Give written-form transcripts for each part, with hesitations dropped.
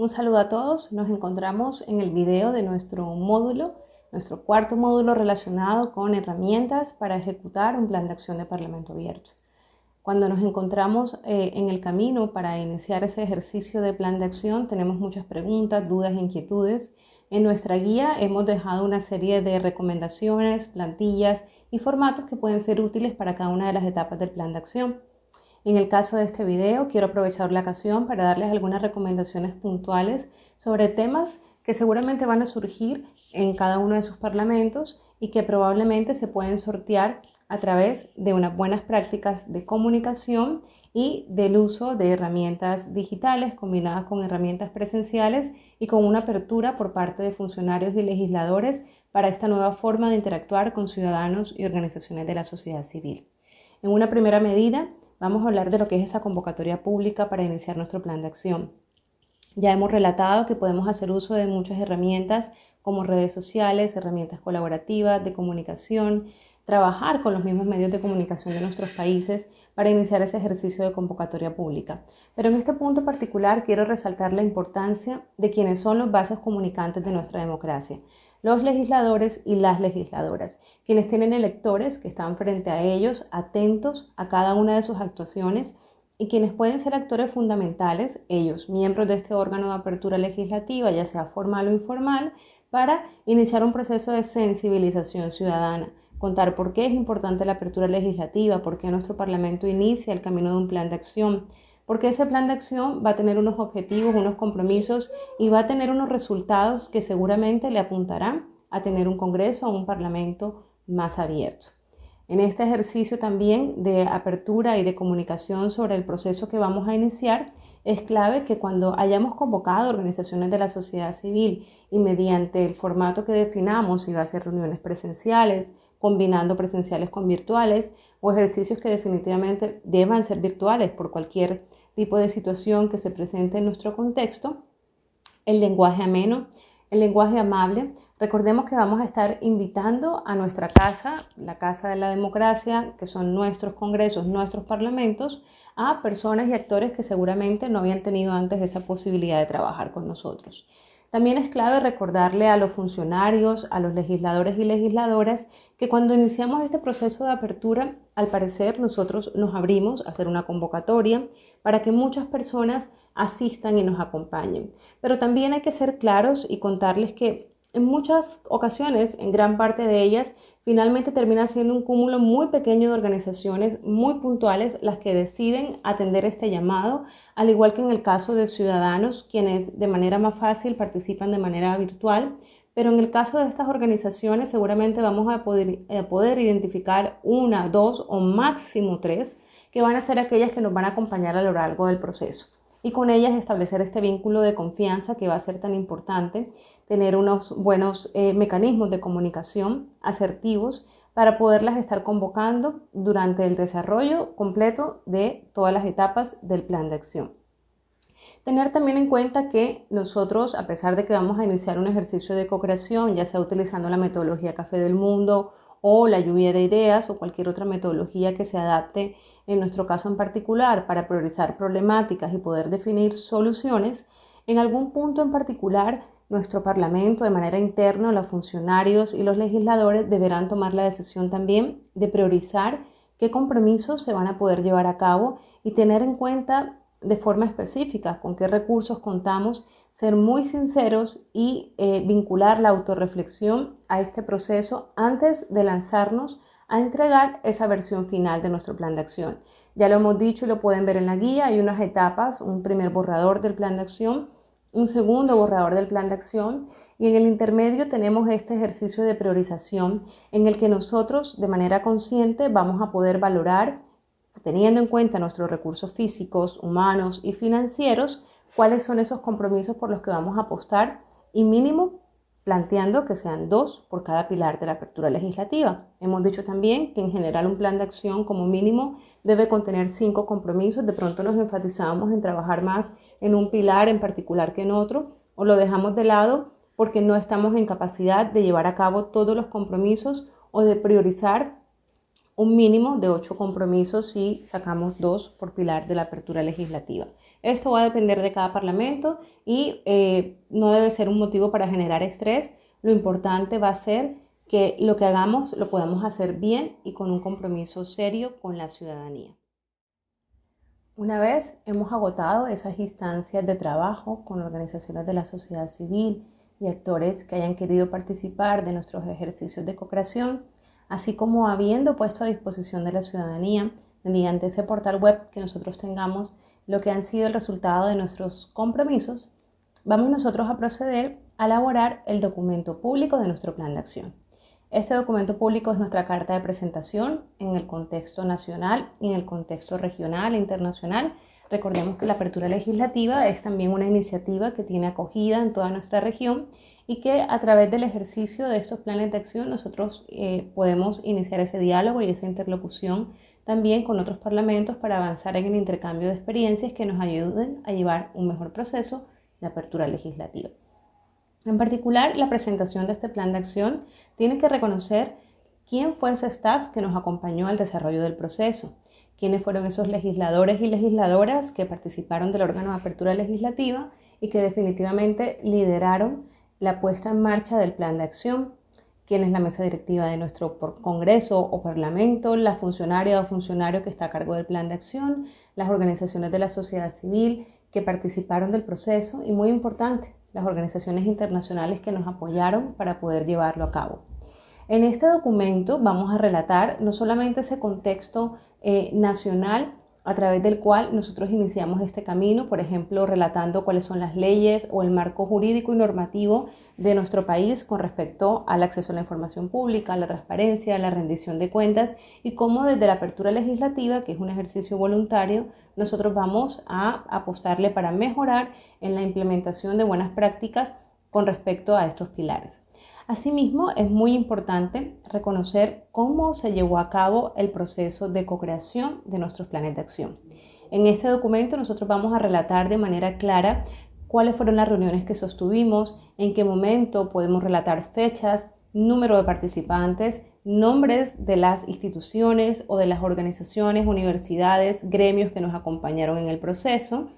Un saludo a todos. Nos encontramos en el video de nuestro cuarto módulo relacionado con herramientas para ejecutar un plan de acción de Parlamento Abierto. Cuando nos encontramos en el camino para iniciar ese ejercicio de plan de acción, tenemos muchas preguntas, dudas e inquietudes. En nuestra guía hemos dejado una serie de recomendaciones, plantillas y formatos que pueden ser útiles para cada una de las etapas del plan de acción. En el caso de este video, quiero aprovechar la ocasión para darles algunas recomendaciones puntuales sobre temas que seguramente van a surgir en cada uno de sus parlamentos y que probablemente se pueden sortear a través de unas buenas prácticas de comunicación y del uso de herramientas digitales combinadas con herramientas presenciales y con una apertura por parte de funcionarios y legisladores para esta nueva forma de interactuar con ciudadanos y organizaciones de la sociedad civil. En una primera medida, vamos a hablar de lo que es esa convocatoria pública para iniciar nuestro plan de acción. Ya hemos relatado que podemos hacer uso de muchas herramientas como redes sociales, herramientas colaborativas de comunicación, trabajar con los mismos medios de comunicación de nuestros países para iniciar ese ejercicio de convocatoria pública. Pero en este punto particular quiero resaltar la importancia de quienes son los vasos comunicantes de nuestra democracia, los legisladores y las legisladoras, quienes tienen electores que están frente a ellos, atentos a cada una de sus actuaciones y quienes pueden ser actores fundamentales, ellos, miembros de este órgano de apertura legislativa, ya sea formal o informal, para iniciar un proceso de sensibilización ciudadana, contar por qué es importante la apertura legislativa, por qué nuestro Parlamento inicia el camino de un plan de acción, porque ese plan de acción va a tener unos objetivos, unos compromisos y va a tener unos resultados que seguramente le apuntarán a tener un Congreso o un Parlamento más abierto. En este ejercicio también de apertura y de comunicación sobre el proceso que vamos a iniciar, es clave que cuando hayamos convocado organizaciones de la sociedad civil y mediante el formato que definamos, si va a ser reuniones presenciales, combinando presenciales con virtuales o ejercicios que definitivamente deban ser virtuales por cualquier tipo de situación que se presente en nuestro contexto, el lenguaje ameno, el lenguaje amable. Recordemos que vamos a estar invitando a nuestra casa, la Casa de la Democracia, que son nuestros congresos, nuestros parlamentos, a personas y actores que seguramente no habían tenido antes esa posibilidad de trabajar con nosotros. También es clave recordarle a los funcionarios, a los legisladores y legisladoras, que cuando iniciamos este proceso de apertura, al parecer nosotros nos abrimos a hacer una convocatoria para que muchas personas asistan y nos acompañen. Pero también hay que ser claros y contarles que en muchas ocasiones, en gran parte de ellas, finalmente termina siendo un cúmulo muy pequeño de organizaciones muy puntuales las que deciden atender este llamado, al igual que en el caso de ciudadanos, quienes de manera más fácil participan de manera virtual, pero en el caso de estas organizaciones seguramente vamos a poder identificar una, dos o máximo tres que van a ser aquellas que nos van a acompañar a lo largo del proceso y con ellas establecer este vínculo de confianza que va a ser tan importante, tener unos buenos mecanismos de comunicación asertivos para poderlas estar convocando durante el desarrollo completo de todas las etapas del plan de acción. Tener también en cuenta que nosotros, a pesar de que vamos a iniciar un ejercicio de co-creación, ya sea utilizando la metodología Café del Mundo o la lluvia de ideas o cualquier otra metodología que se adapte en nuestro caso en particular para priorizar problemáticas y poder definir soluciones, en algún punto en particular nuestro Parlamento de manera interna, los funcionarios y los legisladores deberán tomar la decisión también de priorizar qué compromisos se van a poder llevar a cabo y tener en cuenta de forma específica con qué recursos contamos, ser muy sinceros y vincular la autorreflexión a este proceso antes de lanzarnos a entregar esa versión final de nuestro plan de acción. Ya lo hemos dicho y lo pueden ver en la guía, hay unas etapas, un primer borrador del plan de acción, un segundo borrador del plan de acción y en el intermedio tenemos este ejercicio de priorización en el que nosotros de manera consciente vamos a poder valorar, teniendo en cuenta nuestros recursos físicos, humanos y financieros, cuáles son esos compromisos por los que vamos a apostar y mínimo planteando que sean 2 por cada pilar de la apertura legislativa. Hemos dicho también que en general un plan de acción como mínimo debe contener 5 compromisos. De pronto nos enfatizamos en trabajar más en un pilar en particular que en otro o lo dejamos de lado porque no estamos en capacidad de llevar a cabo todos los compromisos o de priorizar un mínimo de 8 compromisos si sacamos 2 por pilar de la apertura legislativa. Esto va a depender de cada parlamento y no debe ser un motivo para generar estrés. Lo importante va a ser que lo que hagamos lo podamos hacer bien y con un compromiso serio con la ciudadanía. Una vez hemos agotado esas instancias de trabajo con organizaciones de la sociedad civil y actores que hayan querido participar de nuestros ejercicios de co-creación, así como habiendo puesto a disposición de la ciudadanía mediante ese portal web que nosotros tengamos lo que han sido el resultado de nuestros compromisos, vamos nosotros a proceder a elaborar el documento público de nuestro plan de acción. Este documento público es nuestra carta de presentación en el contexto nacional y en el contexto regional e internacional. Recordemos que la apertura legislativa es también una iniciativa que tiene acogida en toda nuestra región y que a través del ejercicio de estos planes de acción nosotros podemos iniciar ese diálogo y esa interlocución también con otros parlamentos para avanzar en el intercambio de experiencias que nos ayuden a llevar un mejor proceso de apertura legislativa. En particular, la presentación de este plan de acción tiene que reconocer quién fue ese staff que nos acompañó al desarrollo del proceso, quiénes fueron esos legisladores y legisladoras que participaron del órgano de apertura legislativa y que definitivamente lideraron la puesta en marcha del plan de acción, quién es la mesa directiva de nuestro Congreso o Parlamento, la funcionaria o funcionario que está a cargo del plan de acción, las organizaciones de la sociedad civil que participaron del proceso y, muy importante, las organizaciones internacionales que nos apoyaron para poder llevarlo a cabo. En este documento vamos a relatar no solamente ese contexto nacional a través del cual nosotros iniciamos este camino, por ejemplo, relatando cuáles son las leyes o el marco jurídico y normativo de nuestro país con respecto al acceso a la información pública, a la transparencia, a la rendición de cuentas y cómo desde la apertura legislativa, que es un ejercicio voluntario, nosotros vamos a apostarle para mejorar en la implementación de buenas prácticas con respecto a estos pilares. Asimismo, es muy importante reconocer cómo se llevó a cabo el proceso de co-creación de nuestros planes de acción. En este documento nosotros vamos a relatar de manera clara cuáles fueron las reuniones que sostuvimos, en qué momento podemos relatar fechas, número de participantes, nombres de las instituciones o de las organizaciones, universidades, gremios que nos acompañaron en el proceso.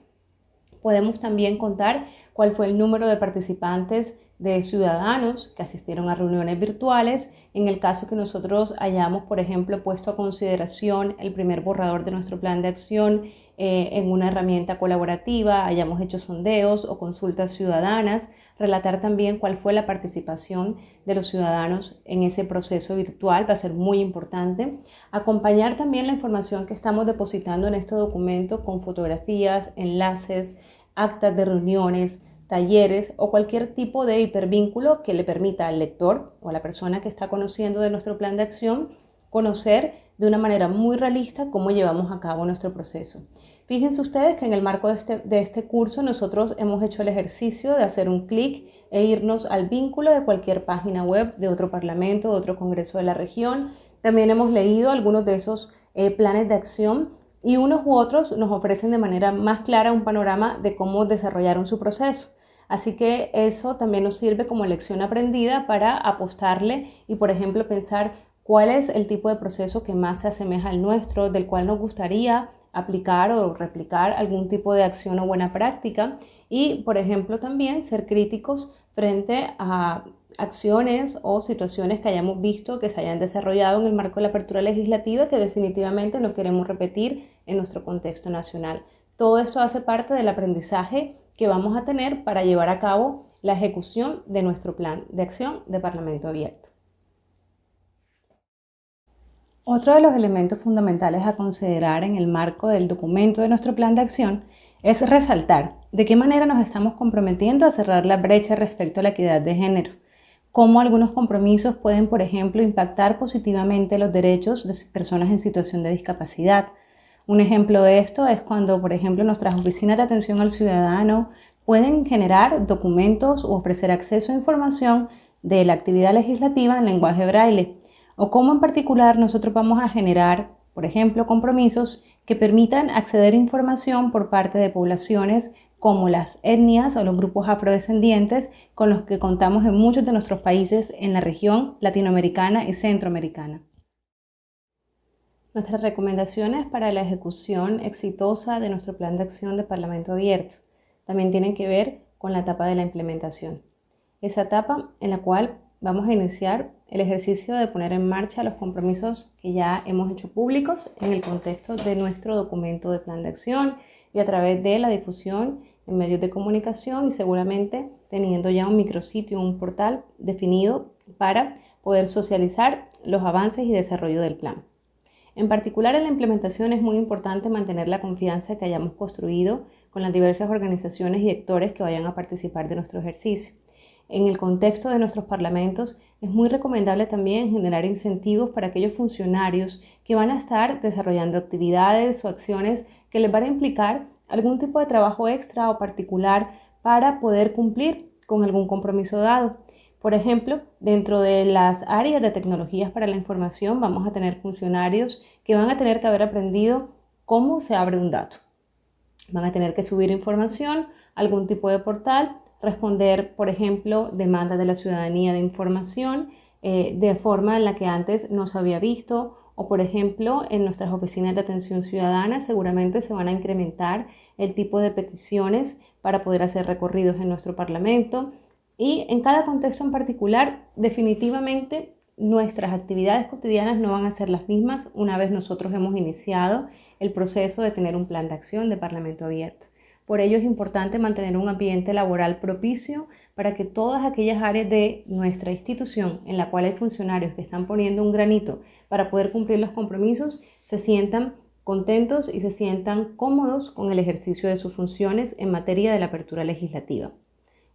Podemos también contar cuál fue el número de participantes de ciudadanos que asistieron a reuniones virtuales, en el caso que nosotros hayamos, por ejemplo, puesto a consideración el primer borrador de nuestro plan de acción en una herramienta colaborativa, hayamos hecho sondeos o consultas ciudadanas, relatar también cuál fue la participación de los ciudadanos en ese proceso virtual, va a ser muy importante. Acompañar también la información que estamos depositando en este documento con fotografías, enlaces, actas de reuniones, talleres o cualquier tipo de hipervínculo que le permita al lector o a la persona que está conociendo de nuestro plan de acción conocer de una manera muy realista cómo llevamos a cabo nuestro proceso. Fíjense ustedes que en el marco de este curso nosotros hemos hecho el ejercicio de hacer un clic e irnos al vínculo de cualquier página web de otro parlamento, de otro congreso de la región. También hemos leído algunos de esos planes de acción y unos u otros nos ofrecen de manera más clara un panorama de cómo desarrollaron su proceso. Así que eso también nos sirve como lección aprendida para apostarle y, por ejemplo, pensar cuál es el tipo de proceso que más se asemeja al nuestro, del cual nos gustaría aplicar o replicar algún tipo de acción o buena práctica y, por ejemplo, también ser críticos frente a acciones o situaciones que hayamos visto que se hayan desarrollado en el marco de la apertura legislativa que definitivamente no queremos repetir en nuestro contexto nacional. Todo esto hace parte del aprendizaje que vamos a tener para llevar a cabo la ejecución de nuestro plan de acción de Parlamento Abierto. Otro de los elementos fundamentales a considerar en el marco del documento de nuestro plan de acción es resaltar de qué manera nos estamos comprometiendo a cerrar la brecha respecto a la equidad de género, cómo algunos compromisos pueden, por ejemplo, impactar positivamente los derechos de personas en situación de discapacidad. Un ejemplo de esto es cuando, por ejemplo, nuestras oficinas de atención al ciudadano pueden generar documentos o ofrecer acceso a información de la actividad legislativa en lenguaje braille, o cómo en particular nosotros vamos a generar, por ejemplo, compromisos que permitan acceder a información por parte de poblaciones como las etnias o los grupos afrodescendientes con los que contamos en muchos de nuestros países en la región latinoamericana y centroamericana. Nuestras recomendaciones para la ejecución exitosa de nuestro plan de acción de Parlamento Abierto también tienen que ver con la etapa de la implementación. Esa etapa en la cual vamos a iniciar el ejercicio de poner en marcha los compromisos que ya hemos hecho públicos en el contexto de nuestro documento de plan de acción y a través de la difusión en medios de comunicación y seguramente teniendo ya un micrositio, un portal definido para poder socializar los avances y desarrollo del plan. En particular, en la implementación es muy importante mantener la confianza que hayamos construido con las diversas organizaciones y actores que vayan a participar de nuestro ejercicio. En el contexto de nuestros parlamentos, es muy recomendable también generar incentivos para aquellos funcionarios que van a estar desarrollando actividades o acciones que les van a implicar algún tipo de trabajo extra o particular para poder cumplir con algún compromiso dado. Por ejemplo, dentro de las áreas de tecnologías para la información vamos a tener funcionarios que van a tener que haber aprendido cómo se abre un dato. Van a tener que subir información a algún tipo de portal, responder, por ejemplo, demandas de la ciudadanía de información de forma en la que antes no se había visto, o por ejemplo, en nuestras oficinas de atención ciudadana seguramente se van a incrementar el tipo de peticiones para poder hacer recorridos en nuestro Parlamento. Y en cada contexto en particular, definitivamente nuestras actividades cotidianas no van a ser las mismas una vez nosotros hemos iniciado el proceso de tener un plan de acción de Parlamento Abierto. Por ello es importante mantener un ambiente laboral propicio para que todas aquellas áreas de nuestra institución en la cual hay funcionarios que están poniendo un granito para poder cumplir los compromisos se sientan contentos y se sientan cómodos con el ejercicio de sus funciones en materia de la apertura legislativa.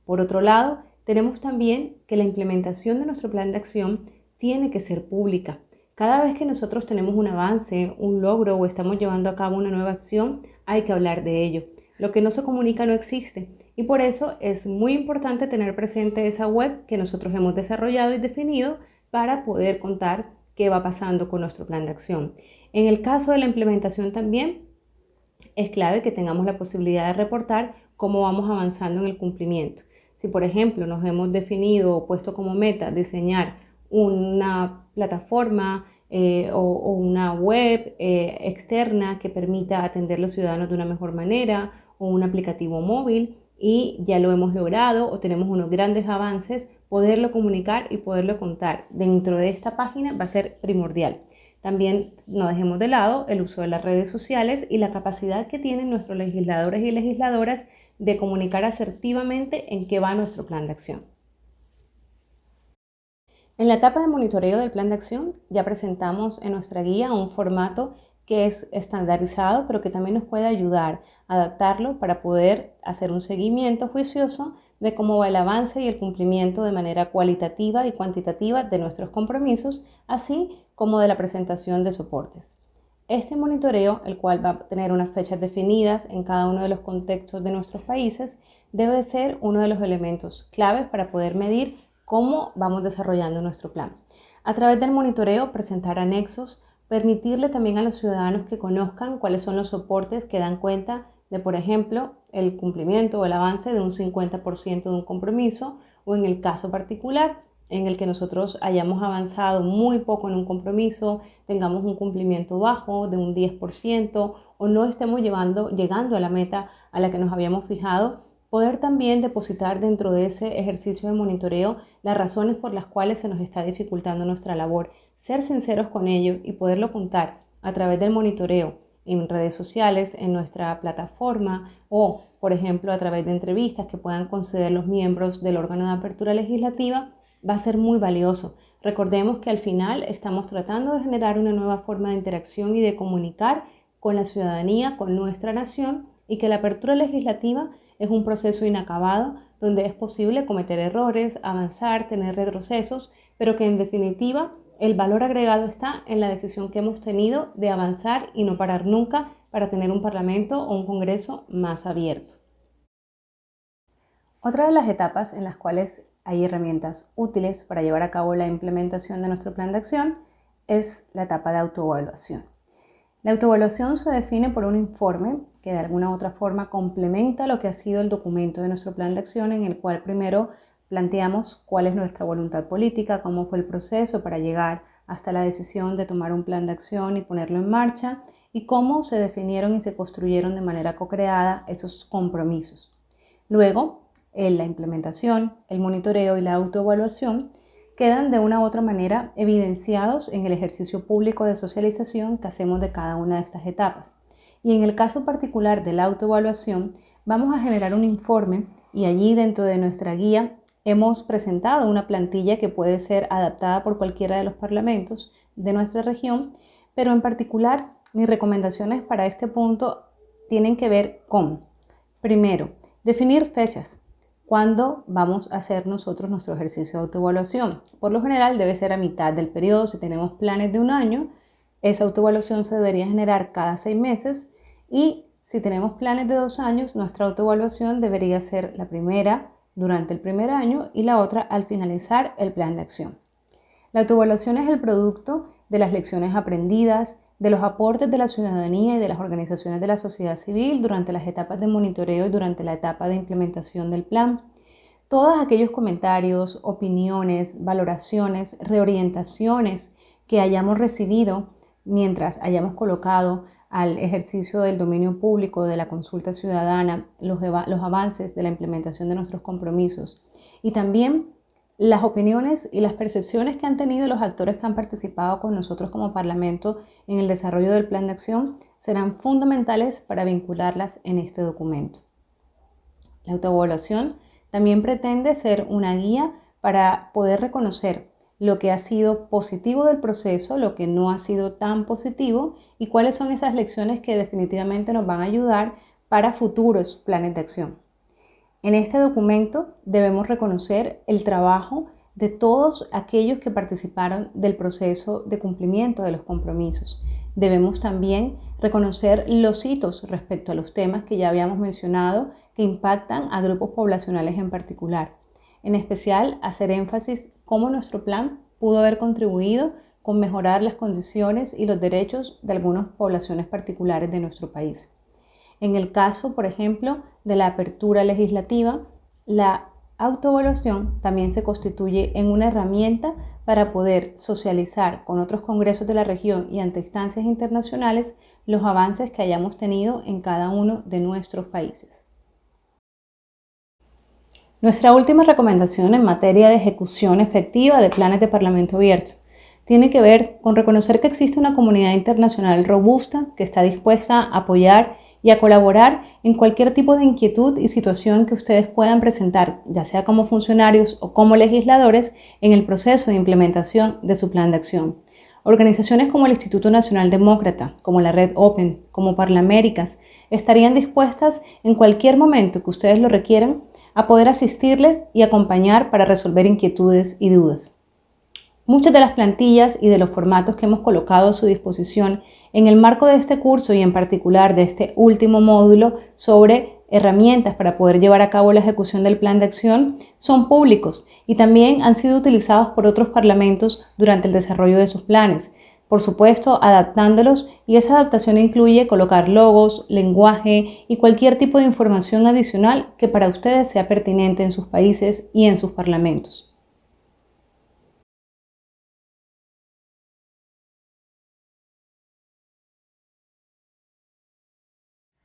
Por otro lado, tenemos también que la implementación de nuestro plan de acción tiene que ser pública. Cada vez que nosotros tenemos un avance, un logro o estamos llevando a cabo una nueva acción, hay que hablar de ello. Lo que no se comunica no existe y por eso es muy importante tener presente esa web que nosotros hemos desarrollado y definido para poder contar qué va pasando con nuestro plan de acción. En el caso de la implementación también es clave que tengamos la posibilidad de reportar cómo vamos avanzando en el cumplimiento. Si, por ejemplo, nos hemos definido o puesto como meta diseñar una plataforma o una web externa que permita atender a los ciudadanos de una mejor manera o un aplicativo móvil y ya lo hemos logrado o tenemos unos grandes avances, poderlo comunicar y poderlo contar dentro de esta página va a ser primordial. También no dejemos de lado el uso de las redes sociales y la capacidad que tienen nuestros legisladores y legisladoras de comunicar asertivamente en qué va nuestro plan de acción. En la etapa de monitoreo del plan de acción ya presentamos en nuestra guía un formato que es estandarizado, pero que también nos puede ayudar a adaptarlo para poder hacer un seguimiento juicioso de cómo va el avance y el cumplimiento de manera cualitativa y cuantitativa de nuestros compromisos, así como de la presentación de soportes. Este monitoreo, el cual va a tener unas fechas definidas en cada uno de los contextos de nuestros países, debe ser uno de los elementos claves para poder medir cómo vamos desarrollando nuestro plan. A través del monitoreo, presentar anexos, permitirle también a los ciudadanos que conozcan cuáles son los soportes que dan cuenta de, por ejemplo, el cumplimiento o el avance de un 50% de un compromiso o en el caso particular en el que nosotros hayamos avanzado muy poco en un compromiso, tengamos un cumplimiento bajo de un 10% o no estemos llegando a la meta a la que nos habíamos fijado, poder también depositar dentro de ese ejercicio de monitoreo las razones por las cuales se nos está dificultando nuestra labor, ser sinceros con ello y poderlo contar a través del monitoreo en redes sociales, en nuestra plataforma o, por ejemplo, a través de entrevistas que puedan conceder los miembros del órgano de apertura legislativa, va a ser muy valioso. Recordemos que al final estamos tratando de generar una nueva forma de interacción y de comunicar con la ciudadanía, con nuestra nación, y que la apertura legislativa es un proceso inacabado donde es posible cometer errores, avanzar, tener retrocesos, pero que en definitiva el valor agregado está en la decisión que hemos tenido de avanzar y no parar nunca para tener un Parlamento o un Congreso más abierto. Otra de las etapas en las cuales hay herramientas útiles para llevar a cabo la implementación de nuestro plan de acción es la etapa de autoevaluación. La autoevaluación se define por un informe que de alguna u otra forma complementa lo que ha sido el documento de nuestro plan de acción, en el cual primero planteamos cuál es nuestra voluntad política, cómo fue el proceso para llegar hasta la decisión de tomar un plan de acción y ponerlo en marcha, y cómo se definieron y se construyeron de manera co-creada esos compromisos. Luego, la implementación, el monitoreo y la autoevaluación quedan de una u otra manera evidenciados en el ejercicio público de socialización que hacemos de cada una de estas etapas. Y en el caso particular de la autoevaluación, vamos a generar un informe y allí dentro de nuestra guía hemos presentado una plantilla que puede ser adaptada por cualquiera de los parlamentos de nuestra región, pero en particular mis recomendaciones para este punto tienen que ver con, primero, definir fechas. ¿Cuándo vamos a hacer nosotros nuestro ejercicio de autoevaluación? Por lo general debe ser a mitad del periodo. Si tenemos planes de un año, esa autoevaluación se debería generar cada 6 meses, y si tenemos planes de 2 años, nuestra autoevaluación debería ser la primera durante el primer año y la otra al finalizar el plan de acción. La autoevaluación es el producto de las lecciones aprendidas, de los aportes de la ciudadanía y de las organizaciones de la sociedad civil durante las etapas de monitoreo y durante la etapa de implementación del plan. Todos aquellos comentarios, opiniones, valoraciones, reorientaciones que hayamos recibido mientras hayamos colocado al ejercicio del dominio público, de la consulta ciudadana, los avances de la implementación de nuestros compromisos, y también las opiniones y las percepciones que han tenido los actores que han participado con nosotros como Parlamento en el desarrollo del plan de acción serán fundamentales para vincularlas en este documento. La autoevaluación también pretende ser una guía para poder reconocer lo que ha sido positivo del proceso, lo que no ha sido tan positivo y cuáles son esas lecciones que definitivamente nos van a ayudar para futuros planes de acción. En este documento debemos reconocer el trabajo de todos aquellos que participaron del proceso de cumplimiento de los compromisos. Debemos también reconocer los hitos respecto a los temas que ya habíamos mencionado que impactan a grupos poblacionales en particular. En especial, hacer énfasis cómo nuestro plan pudo haber contribuido con mejorar las condiciones y los derechos de algunas poblaciones particulares de nuestro país. En el caso, por ejemplo, de la apertura legislativa, la autoevaluación también se constituye en una herramienta para poder socializar con otros congresos de la región y ante instancias internacionales los avances que hayamos tenido en cada uno de nuestros países. Nuestra última recomendación en materia de ejecución efectiva de planes de Parlamento abierto tiene que ver con reconocer que existe una comunidad internacional robusta que está dispuesta a apoyar y a colaborar en cualquier tipo de inquietud y situación que ustedes puedan presentar, ya sea como funcionarios o como legisladores, en el proceso de implementación de su plan de acción. Organizaciones como el Instituto Nacional Demócrata, como la Red Open, como Parlaméricas, estarían dispuestas en cualquier momento que ustedes lo requieran a poder asistirles y acompañar para resolver inquietudes y dudas. Muchas de las plantillas y de los formatos que hemos colocado a su disposición en el marco de este curso y en particular de este último módulo sobre herramientas para poder llevar a cabo la ejecución del plan de acción son públicos y también han sido utilizados por otros parlamentos durante el desarrollo de sus planes, por supuesto adaptándolos, y esa adaptación incluye colocar logos, lenguaje y cualquier tipo de información adicional que para ustedes sea pertinente en sus países y en sus parlamentos.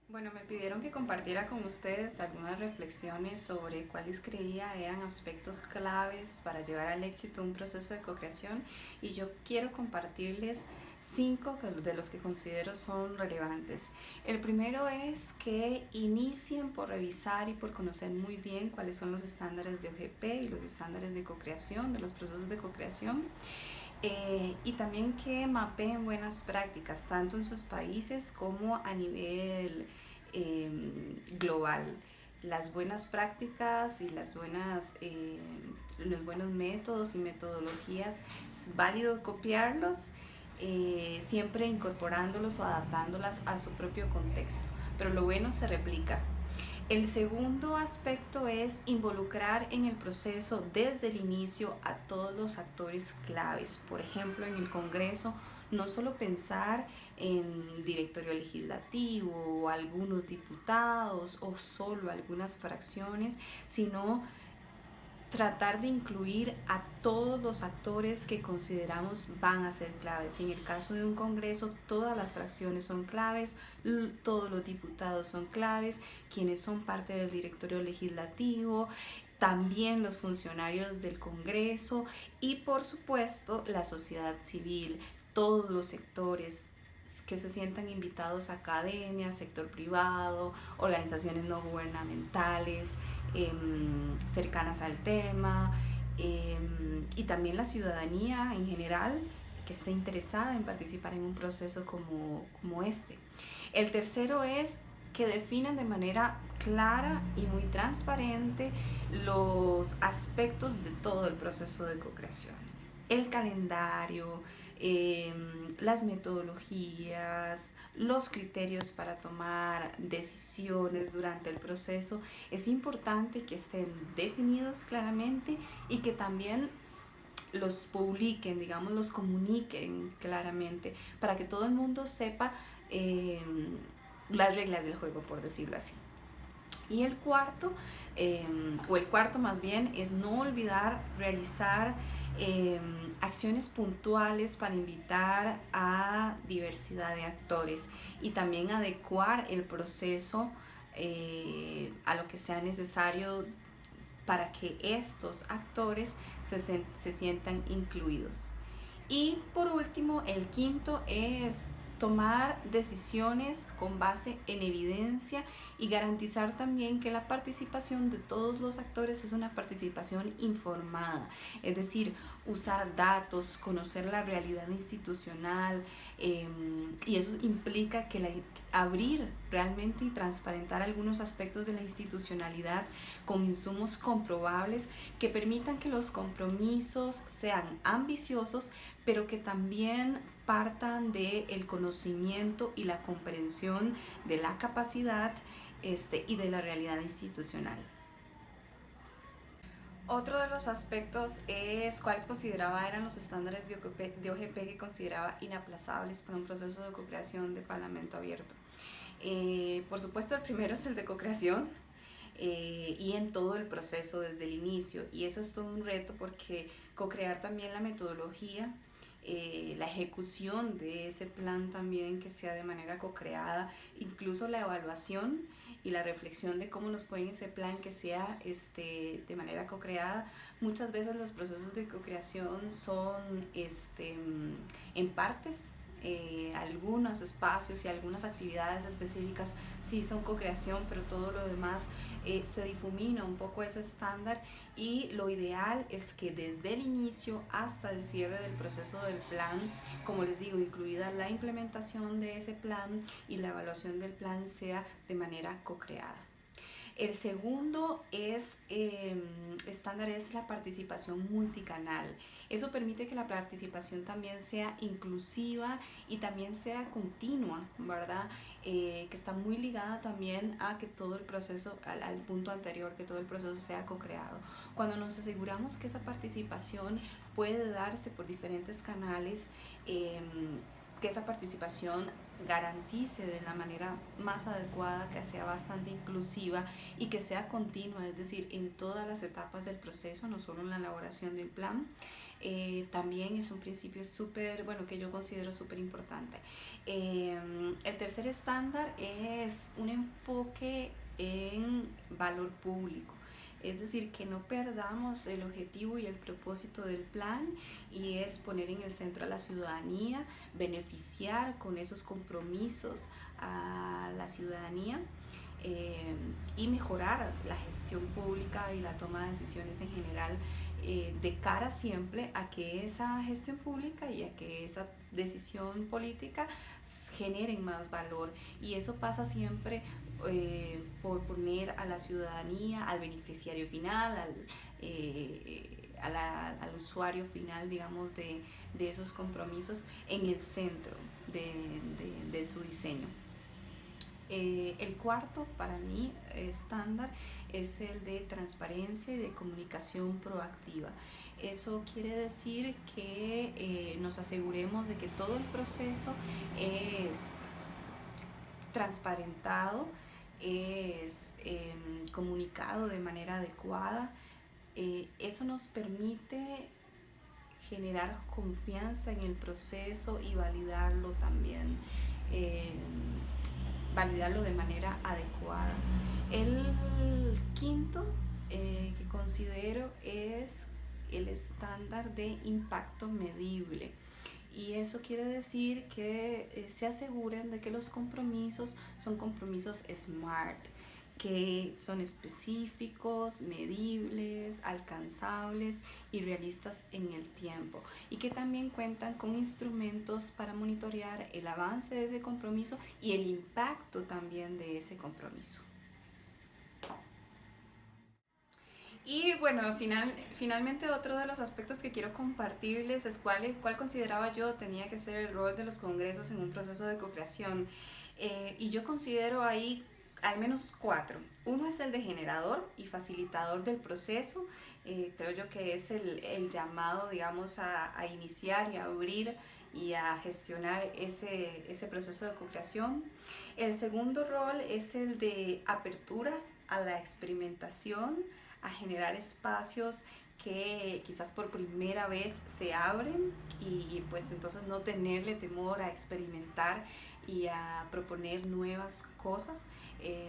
Bueno, me pidieron que compartiera con ustedes algunas reflexiones sobre cuáles creía eran aspectos claves para llevar al éxito un proceso de co-creación, y yo quiero compartirles 5 de los que considero son relevantes. El primero es que inicien por revisar y por conocer muy bien cuáles son los estándares de OGP y los estándares de co-creación, de los procesos de co-creación. Y también que mapeen buenas prácticas, tanto en sus países como a nivel global. Las buenas prácticas y los buenos métodos y metodologías, es válido copiarlos, siempre incorporándolos o adaptándolas a su propio contexto, pero lo bueno se replica. El segundo aspecto es involucrar en el proceso desde el inicio a todos los actores claves. Por ejemplo, en el Congreso, no solo pensar en directorio legislativo o algunos diputados o solo algunas fracciones, sino tratar de incluir a todos los actores que consideramos van a ser claves. En el caso de un congreso, todas las fracciones son claves, todos los diputados son claves, quienes son parte del directorio legislativo, también los funcionarios del Congreso y por supuesto la sociedad civil, todos los sectores que se sientan invitados, academia, sector privado, organizaciones no gubernamentales, cercanas al tema, y también la ciudadanía en general que esté interesada en participar en un proceso como este. El tercero es que definan de manera clara y muy transparente los aspectos de todo el proceso de co-creación. El calendario, las metodologías, los criterios para tomar decisiones durante el proceso. Es importante que estén definidos claramente y que también los publiquen, digamos, los comuniquen claramente para que todo el mundo sepa las reglas del juego, por decirlo así. Y el cuarto, más bien, es no olvidar realizar acciones puntuales para invitar a diversidad de actores y también adecuar el proceso a lo que sea necesario para que estos actores se sientan incluidos. Y por último, el quinto es tomar decisiones con base en evidencia y garantizar también que la participación de todos los actores es una participación informada, es decir, usar datos, conocer la realidad institucional, y eso implica que abrir realmente y transparentar algunos aspectos de la institucionalidad con insumos comprobables que permitan que los compromisos sean ambiciosos, pero que también partan del conocimiento y la comprensión de la capacidad y de la realidad institucional. Otro de los aspectos es cuáles consideraba eran los estándares de OGP que consideraba inaplazables para un proceso de co-creación de Parlamento abierto. Por supuesto, el primero es el de co-creación, y en todo el proceso desde el inicio, y eso es todo un reto porque co-crear también la metodología, la ejecución de ese plan también que sea de manera co-creada, incluso la evaluación y la reflexión de cómo nos fue en ese plan que sea de manera co-creada. Muchas veces los procesos de co-creación son en partes. Algunos espacios y algunas actividades específicas sí son co-creación, pero todo lo demás se difumina un poco ese estándar, y lo ideal es que desde el inicio hasta el cierre del proceso del plan, como les digo, incluida la implementación de ese plan y la evaluación del plan, sea de manera co-creada. El segundo estándar es la participación multicanal. Eso permite que la participación también sea inclusiva y también sea continua, ¿verdad? Que está muy ligada también a que todo el proceso, al punto anterior, que todo el proceso sea co-creado. Cuando nos aseguramos que esa participación puede darse por diferentes canales, que esa participación garantice de la manera más adecuada, que sea bastante inclusiva y que sea continua, es decir, en todas las etapas del proceso, no solo en la elaboración del plan. También es un principio que yo considero súper importante. El tercer estándar es un enfoque en valor público. Es decir, que no perdamos el objetivo y el propósito del plan, y es poner en el centro a la ciudadanía, beneficiar con esos compromisos a la ciudadanía, y mejorar la gestión pública y la toma de decisiones en general, de cara siempre a que esa gestión pública y a que esa decisión política generen más valor, y eso pasa siempre por poner a la ciudadanía, al beneficiario final, al usuario final, digamos, de esos compromisos en el centro de su diseño. El cuarto, para mí, estándar es el de transparencia y de comunicación proactiva. Eso quiere decir que nos aseguremos de que todo el proceso es transparentado, es comunicado de manera adecuada, Eso nos permite generar confianza en el proceso y validarlo también, eh, validarlo de manera adecuada. El quinto que considero es el estándar de impacto medible. Y eso quiere decir que se aseguren de que los compromisos son compromisos SMART, que son específicos, medibles, alcanzables y realistas en el tiempo, y que también cuentan con instrumentos para monitorear el avance de ese compromiso y el impacto también de ese compromiso. Y bueno, finalmente otro de los aspectos que quiero compartirles es cuál consideraba yo tenía que ser el rol de los congresos en un proceso de co-creación. Y yo considero ahí al menos cuatro. Uno es el de generador y facilitador del proceso. Creo yo que es el llamado, digamos, a iniciar y a abrir y a gestionar ese proceso de co-creación. El segundo rol es el de apertura a la experimentación, a generar espacios que quizás por primera vez se abren y pues entonces no tenerle temor a experimentar y a proponer nuevas cosas.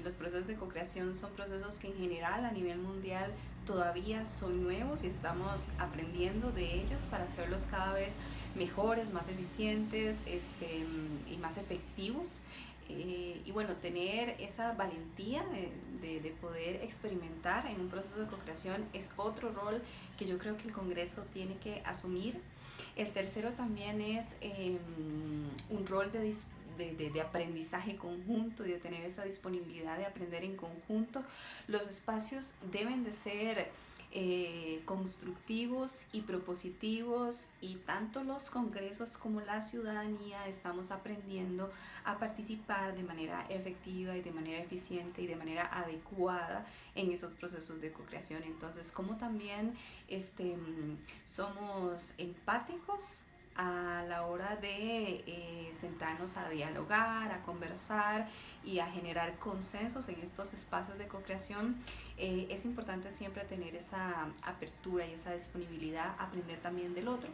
Los procesos de co-creación son procesos que en general a nivel mundial todavía son nuevos y estamos aprendiendo de ellos para hacerlos cada vez mejores, más eficientes y más efectivos. Y bueno, tener esa valentía de poder experimentar en un proceso de co-creación es otro rol que yo creo que el Congreso tiene que asumir. El tercero también es un rol de aprendizaje conjunto y de tener esa disponibilidad de aprender en conjunto. Los espacios deben de ser constructivos y propositivos, y tanto los congresos como la ciudadanía estamos aprendiendo a participar de manera efectiva y de manera eficiente y de manera adecuada en esos procesos de co-creación. Entonces, como también somos empáticos a la hora de sentarnos a dialogar, a conversar y a generar consensos en estos espacios de co-creación. Es importante siempre tener esa apertura y esa disponibilidad a aprender también del otro.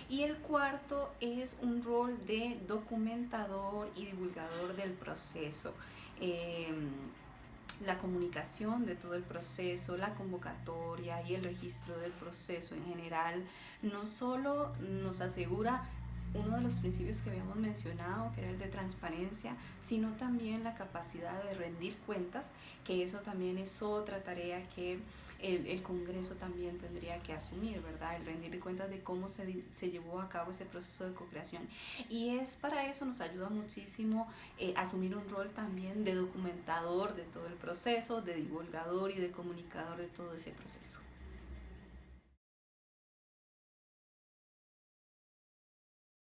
Y el cuarto es un rol de documentador y divulgador del proceso. La comunicación de todo el proceso, la convocatoria y el registro del proceso en general no solo nos asegura uno de los principios que habíamos mencionado, que era el de transparencia, sino también la capacidad de rendir cuentas, que eso también es otra tarea que el Congreso también tendría que asumir, ¿verdad? El rendir cuentas de cómo se llevó a cabo ese proceso de co-creación. Y es para eso nos ayuda muchísimo asumir un rol también de documentador de todo el proceso, de divulgador y de comunicador de todo ese proceso.